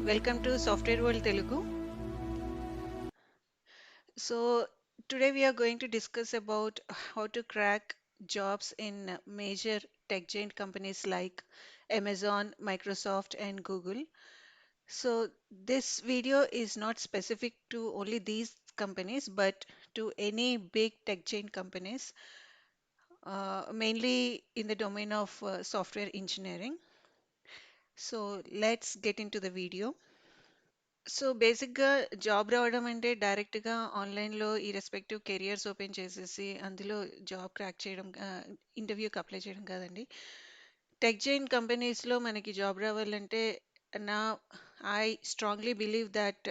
Welcome to Software World Telugu. So today we are going to discuss about how to crack jobs in major tech giant companies like Amazon, Microsoft, and Google. So this video is not specific to only these companies, but to any big tech giant companies, mainly in the domain of software engineering. So let's get into the video. So బేసిక్‌గా job రావడం అంటే డైరెక్ట్‌గా ఆన్‌లైన్‌లో ఈ respective careers open చేసేసి అందులో job crack చేయడం ఇంటర్వ్యూకి అప్లై చేయడం కాదండి. టెక్ జైంట్ కంపెనీస్‌లో మనకి జాబ్ రావాలంటే నా I strongly believe that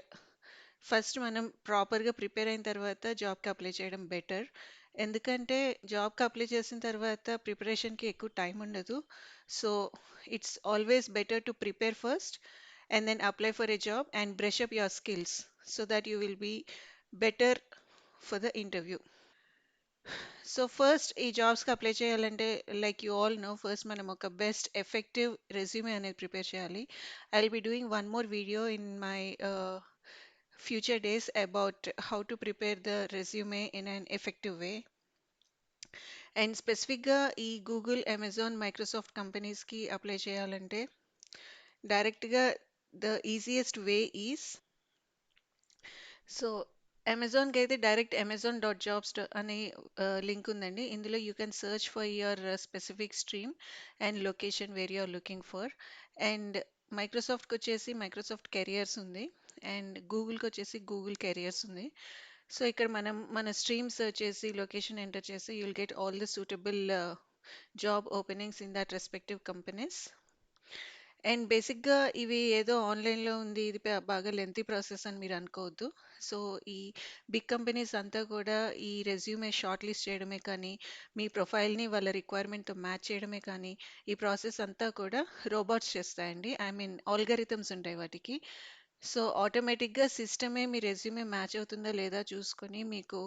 first మనం ప్రాపర్‌గా ప్రిపేర్ అయిన తర్వాత జాబ్‌కి అప్లై చేయడం బెటర్. ఎందుకంటే జాబ్‌కి అప్లై చేసిన తర్వాత ప్రిపరేషన్‌కి ఎక్కువ టైం ఉండదు. So it's always better to prepare first and then apply for a job and brush up your skills so that you will be better for the interview. So first ఈ జాబ్స్కి apply చేయాలంటే like you all know first మనం ఒక best effective resume అనేది prepare చేయాలి. I will be doing one more video in my future days about how to prepare the resume in an effective way. And స్పెసిఫిక్గా ఈ Google, Amazon, Microsoft కంపెనీస్కి apply చేయాలంటే డైరెక్ట్గా the easiest way is so అమెజాన్కి అయితే direct amazon.jobs అనే link ఉందండి. ఇందులో you can search for your specific stream and location where you're looking for. And మైక్రోసాఫ్ట్కి వచ్చేసి మైక్రోసాఫ్ట్ కెరియర్స్ ఉంది. అండ్ గూగుల్కి వచ్చేసి గూగుల్ కెరియర్స్ ఉంది. సో ఇక్కడ మనం మన స్ట్రీమ్ సర్చ్ చేసి లొకేషన్ ఎంటర్ చేసి you'll get all the suitable job openings in that respective companies. And బేసిక్‌గా ఇవి ఏదో ఆన్‌లైన్‌లో ఉంది. ఇది బాగా లెంతీ ప్రాసెస్ అని మీరు అనుకోవద్దు. సో, ఈ బిగ్ కంపెనీస్ అంతా కూడా ఈ రెజ్యూమే షార్ట్ లిస్ట్ చేయడమే కానీ, మీ ప్రొఫైల్‌ని వాళ్ళ రిక్వైర్మెంట్‌తో మ్యాచ్ చేయడమే కానీ, ఈ ప్రాసెస్ అంతా కూడా రోబోట్స్ చేస్తాయండి. ఐ మీన్ ఆల్గారిథమ్స్ ఉంటాయి వాటికి. సో, ఆటోమేటిక్‌గా సిస్టమే మీ రెజ్యూమే మ్యాచ్ అవుతుందా లేదా చూసుకొని మీకు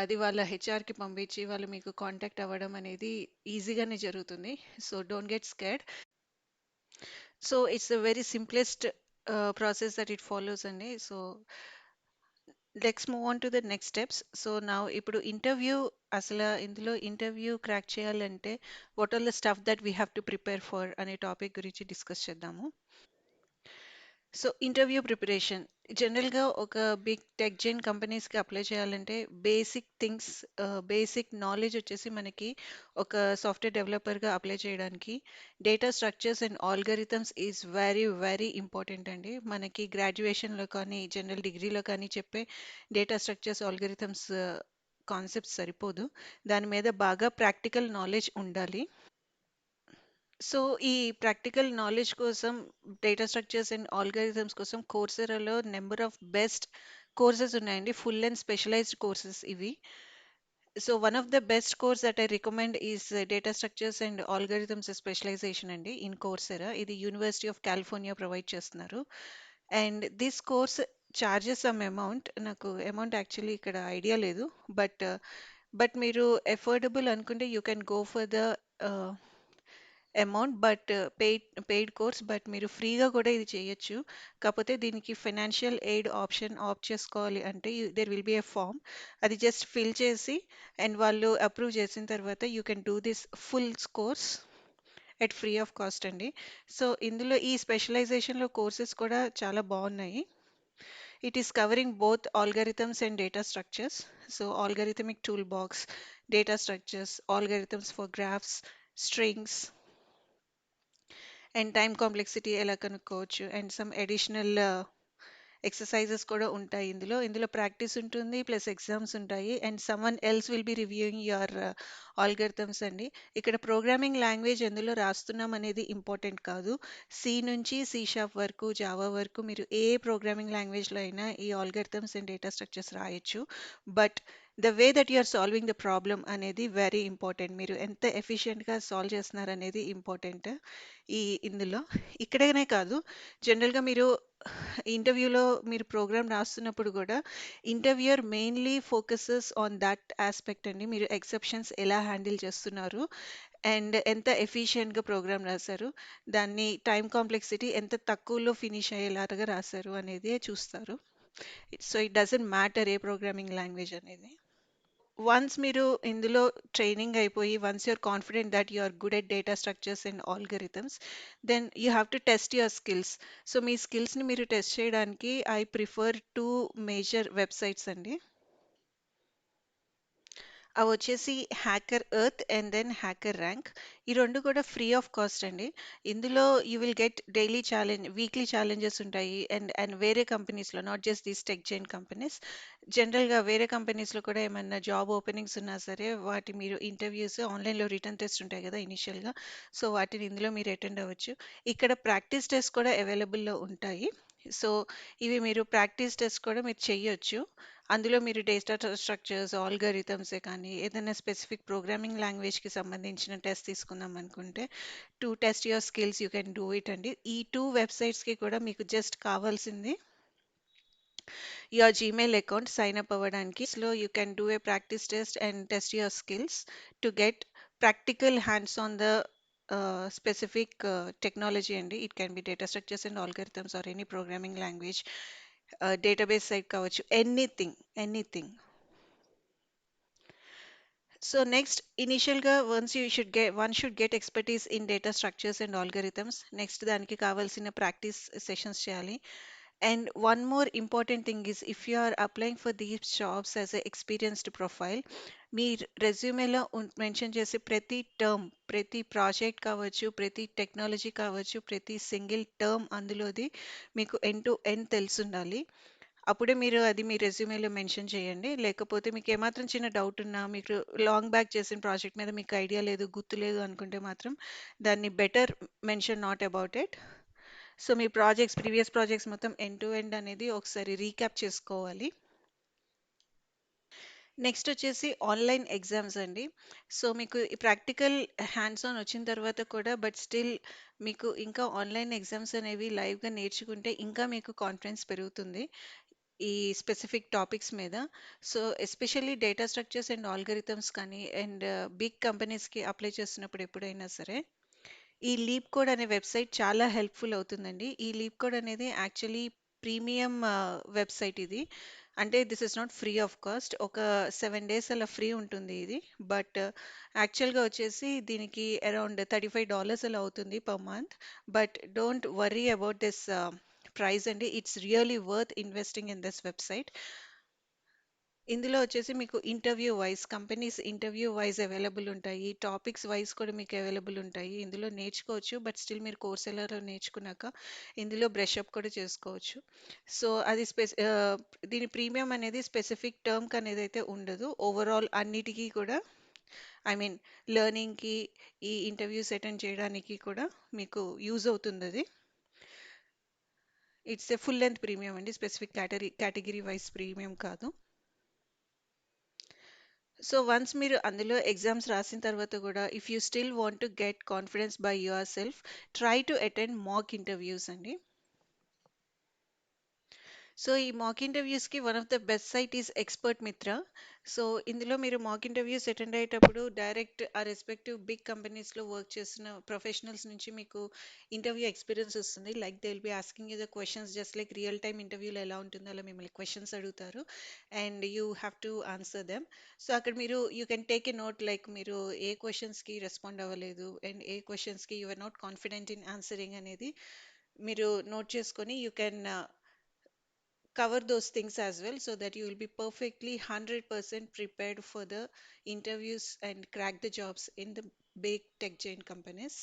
అది వాళ్ళ హెచ్ఆర్‌కి పంపించి వాళ్ళు మీకు కాంటాక్ట్ అవ్వడం అనేది ఈజీగానే జరుగుతుంది. So, don't get scared. So it's the very simplest process that it follows అండి. So let's move on to the next steps. So నా ఇప్పుడు ఇంటర్వ్యూ అసలు ఇందులో ఇంటర్వ్యూ క్రాక్ చేయాలంటే what are the stuff that we have to prepare for అనే topic గురించి discuss చేద్దాము. So interview preparation జనరల్గా ఒక బిగ్ టెక్ జైన్ కంపెనీస్కి అప్లై చేయాలంటే బేసిక్ థింగ్స్, బేసిక్ నాలెడ్జ్ వచ్చేసి మనకి ఒక సాఫ్ట్వేర్ డెవలపర్గా అప్లై చేయడానికి data structures and algorithms is very very important అండి. మనకి గ్రాడ్యుయేషన్లో కానీ జనరల్ డిగ్రీలో కానీ చెప్పే డేటా స్ట్రక్చర్స్ ఆల్గరిథమ్స్ కాన్సెప్ట్స్ సరిపోదు. దాని మీద బాగా ప్రాక్టికల్ నాలెడ్జ్ ఉండాలి. సో ఈ ప్రాక్టికల్ నాలెడ్జ్ కోసం డేటా స్ట్రక్చర్స్ అండ్ ఆల్గారిథమ్స్ కోసం కోర్సెరాలో నెంబర్ ఆఫ్ బెస్ట్ కోర్సెస్ ఉన్నాయండి. ఫుల్ అండ్ స్పెషలైజ్డ్ కోర్సెస్ ఇవి. So one of the best course that I recommend is data structures and algorithms specialisation అండి in Coursera. ఇది University of California provide చేస్తున్నారు. And this course charges some amount, నాకు amount actually ఇక్కడ idea లేదు. But మీరు affordable అనుకుంటే you can go for the amount, but paid course. But మీరు ఫ్రీగా కూడా ఇది చేయొచ్చు. కాకపోతే దీనికి ఫైనాన్షియల్ ఎయిడ్ ఆప్షన్ ఆప్ట్ చేసుకోవాలి అంటే there will be a form. అది జస్ట్ ఫిల్ చేసి అండ్ వాళ్ళు అప్రూవ్ చేసిన తర్వాత you can do this full course at free of cost అండి. సో ఇందులో ఈ స్పెషలైజేషన్లో కోర్సెస్ కూడా చాలా బాగున్నాయి. It is covering both algorithms and data structures. So algorithmic toolbox, data structures, algorithms for graphs, strings and time complexity ఎలా కనుక్కోవచ్చు and some additional exercises కూడా ఉంటాయి. ఇందులో ప్రాక్టీస్ ఉంటుంది, ప్లస్ ఎగ్జామ్స్ ఉంటాయి. And someone else will be reviewing your algorithms అండి. ఇక్కడ programming language ఎందులో రాస్తున్నాం అనేది ఇంపార్టెంట్ కాదు. సి నుంచి సి షార్ప్ వరకు, జావా వరకు మీరు ఏ ప్రోగ్రామింగ్ లాంగ్వేజ్లో అయినా ఈ ఆల్గరిథమ్స్ అండ్ డేటా స్ట్రక్చర్స్ రాయొచ్చు. But the way that you are solving the problem అనేది వెరీ ఇంపార్టెంట్. మీరు ఎంత ఎఫిషియెంట్‌గా సాల్వ్ చేస్తున్నారనేది ఇంపార్టెంట్. ఈ ఇందులో ఇక్కడనే కాదు, జనరల్‌గా మీరు ఇంటర్వ్యూలో మీరు ప్రోగ్రామ్ రాస్తున్నప్పుడు కూడా interviewer mainly focuses on that aspect అండి. మీరు ఎక్సెప్షన్స్ ఎలా హ్యాండిల్ చేస్తున్నారు అండ్ ఎంత ఎఫిషియెంట్‌గా ప్రోగ్రామ్ రాశారు, దాన్ని టైమ్ కాంప్లెక్సిటీ ఎంత తక్కువలో ఫినిష్ అయ్యేలాగా రాశారు అనేది చూస్తారు. సో ఇట్ డజంట్ మ్యాటర్ ఏ ప్రోగ్రామింగ్ లాంగ్వేజ్ అనేది. వన్స్ మీరు ఇందులో ట్రైనింగ్ అయిపోయి, once you're confident that you are good at data structures and algorithms, then you have to test your skills. So మీ స్కిల్స్ని మీరు టెస్ట్ చేయడానికి I prefer two major websites అండి. అవి వచ్చేసి HackerEarth and then HackerRank. ఈ రెండు కూడా ఫ్రీ ఆఫ్ కాస్ట్ అండి. ఇందులో you will get daily challenge, weekly challenges ఉంటాయి. అండ్ అండ్ వేరే కంపెనీస్లో, not just these tech giant companies, జనరల్గా వేరే కంపెనీస్లో కూడా ఏమన్నా జాబ్ ఓపెనింగ్స్ ఉన్నా సరే వాటి మీరు ఇంటర్వ్యూస్ ఆన్లైన్లో రిటర్న్ టెస్ట్ ఉంటాయి కదా ఇనిషియల్గా, సో వాటిని ఇందులో మీరు అటెండ్ అవ్వచ్చు. ఇక్కడ ప్రాక్టీస్ టెస్ట్ కూడా అవైలబుల్లో ఉంటాయి. సో ఇవి మీరు ప్రాక్టీస్ టెస్ట్ కూడా మీరు చెయ్యొచ్చు. అందులో మీరు డేటా స్ట్రక్చర్స్, ఆల్గరిథమ్సే కానీ ఏదైనా స్పెసిఫిక్ ప్రోగ్రామింగ్ లాంగ్వేజ్కి సంబంధించిన టెస్ట్ తీసుకుందాం అనుకుంటే, to test your skills you can do it అండి. ఈ టూ వెబ్సైట్స్కి కూడా మీకు జస్ట్ కావాల్సింది your Gmail account sign up అవ్వడానికి. లో you can do a practice test and test your skills to get practical hands on the specific technology అండి. It can be data structures and algorithms or any programming language, database site కావచ్చు, anything anything. So next, ఇనిషియల్గా once you should get one should get expertise in data structures and algorithms. Next దానికి కావాల్సిన practice sessions చేయాలి. And one more important thing is, if you are applying for these jobs as a experienced profile, మీ రెజ్యూమేలో mention చేసే ప్రతి term, ప్రతి project కావచ్చు, ప్రతి టెక్నాలజీ కావచ్చు, ప్రతి సింగిల్ టర్మ్ అందులోది మీకు ఎండ్ టు ఎండ్ తెలుసుండాలి. అప్పుడే మీరు అది మీ రెజ్యూమేలో మెన్షన్ చేయండి. లేకపోతే మీకు ఏమాత్రం చిన్న డౌట్ ఉన్నా, మీకు లాంగ్ బ్యాక్ చేసిన ప్రాజెక్ట్ మీద మీకు ఐడియా లేదు, గుర్తు లేదు అనుకుంటే మాత్రం దాన్ని better mention not about it. So me projects, previous projects మొత్తం ఎండ్ టు ఎండ్ అనేది ఒకసారి రీక్యాప్ చేసుకోవాలి. నెక్స్ట్ వచ్చేసి ఆన్లైన్ ఎగ్జామ్స్ అండి. సో మీకు ఈ ప్రాక్టికల్ హ్యాండ్స్ ఆన్ వచ్చిన తర్వాత కూడా బట్ స్టిల్ మీకు ఇంకా ఆన్లైన్ ఎగ్జామ్స్ అనేవి లైవ్గా నేర్చుకుంటే ఇంకా మీకు కాన్ఫిడెన్స్ పెరుగుతుంది ఈ స్పెసిఫిక్ టాపిక్స్ మీద. So especially data structures and algorithms కానీ అండ్ బిగ్ కంపెనీస్కి అప్లై చేస్తున్నప్పుడు ఎప్పుడైనా సరే ఈ లీప్ కోడ్ అనే వెబ్సైట్ చాలా హెల్ప్ఫుల్ అవుతుందండి. ఈ లీప్ కోడ్ అనేది యాక్చువల్లీ ప్రీమియం వెబ్సైట్ ఇది. అంటే this is not free of cost. ఒక 7 days అలా ఫ్రీ ఉంటుంది ఇది. బట్ యాక్చువల్గా వచ్చేసి దీనికి అరౌండ్ $35 అలా అవుతుంది per month. But don't worry about this price అండి. It's really worth investing in this website. ఇందులో వచ్చేసి మీకు interview wise, companies interview wise available ఉంటాయి. టాపిక్స్ వైజ్ కూడా మీకు అవైలబుల్ ఉంటాయి. ఇందులో నేర్చుకోవచ్చు. బట్ స్టిల్ మీరు కోర్స్ ఎలా నేర్చుకున్నాక ఇందులో బ్రష్ అప్ కూడా చేసుకోవచ్చు. సో అది దీని ప్రీమియం అనేది స్పెసిఫిక్ టర్మ్కి అనేది అయితే ఉండదు. ఓవరాల్ అన్నిటికీ కూడా, ఐ మీన్ లెర్నింగ్కి, ఈ ఇంటర్వ్యూస్ అటెండ్ చేయడానికి కూడా మీకు యూజ్ అవుతుంది అది. It's a full length premium అండి, స్పెసిఫిక్ కేటగిరీ వైజ్ ప్రీమియం కాదు. సో వన్స్ మీరు అందులో ఎగ్జామ్స్ రాసిన తర్వాత కూడా, if you still want to get confidence by yourself, try to attend mock interviews అండి. సో ఈ మాక్ ఇంటర్వ్యూస్కి one of the best site is Expert Mitra. So ఇందులో మీరు మాక్ ఇంటర్వ్యూస్ అటెండ్ అయ్యేటప్పుడు డైరెక్ట్ ఆ రెస్పెక్టివ్ బిగ్ కంపెనీస్లో work చేసిన professionals నుంచి మీకు ఇంటర్వ్యూ ఎక్స్పీరియన్స్ వస్తుంది. Like they will be asking you the questions just like real time ఇంటర్వ్యూలో ఎలా ఉంటుందో అలా మిమ్మల్ని క్వశ్చన్స్ అడుగుతారు and you have to answer them. So అక్కడ మీరు you can take a note, like మీరు ఏ క్వశ్చన్స్కి రెస్పాండ్ అవ్వలేదు అండ్ ఏ క్వశ్చన్స్కి you are not confident in answering అనేది మీరు నోట్ చేసుకొని యూ కెన్ cover those things as well, so that you will be perfectly 100% prepared for the interviews and crack the jobs in the big tech giant companies.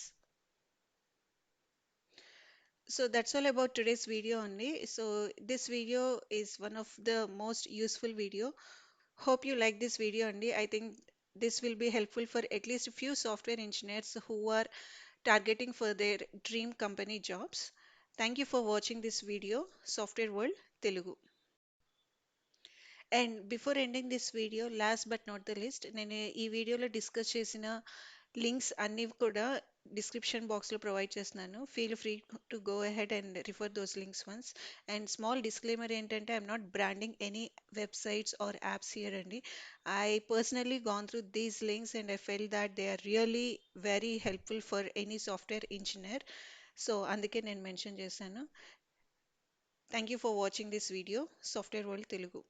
So that's all about today's video only. So this video is one of the most useful video. Hope you like this video only. I think this will be helpful for at least a few software engineers who are targeting for their dream company jobs. Thank you for watching this video, Software World Telugu. And before ending this video, last but not the list, నేను ఈ వీడియోలో discuss చేసిన links అన్నీ కూడా description బాక్స్లో provide చేస్తున్నాను. Feel free to go ahead and refer those links once. And small disclaimer ఏంటంటే, I'm not branding any websites or apps here అండి. I personally gone through these links and I felt that they are really very helpful for any software engineer. So అందుకే నేను mention చేశాను. Thank you for watching this video, software world Telugu.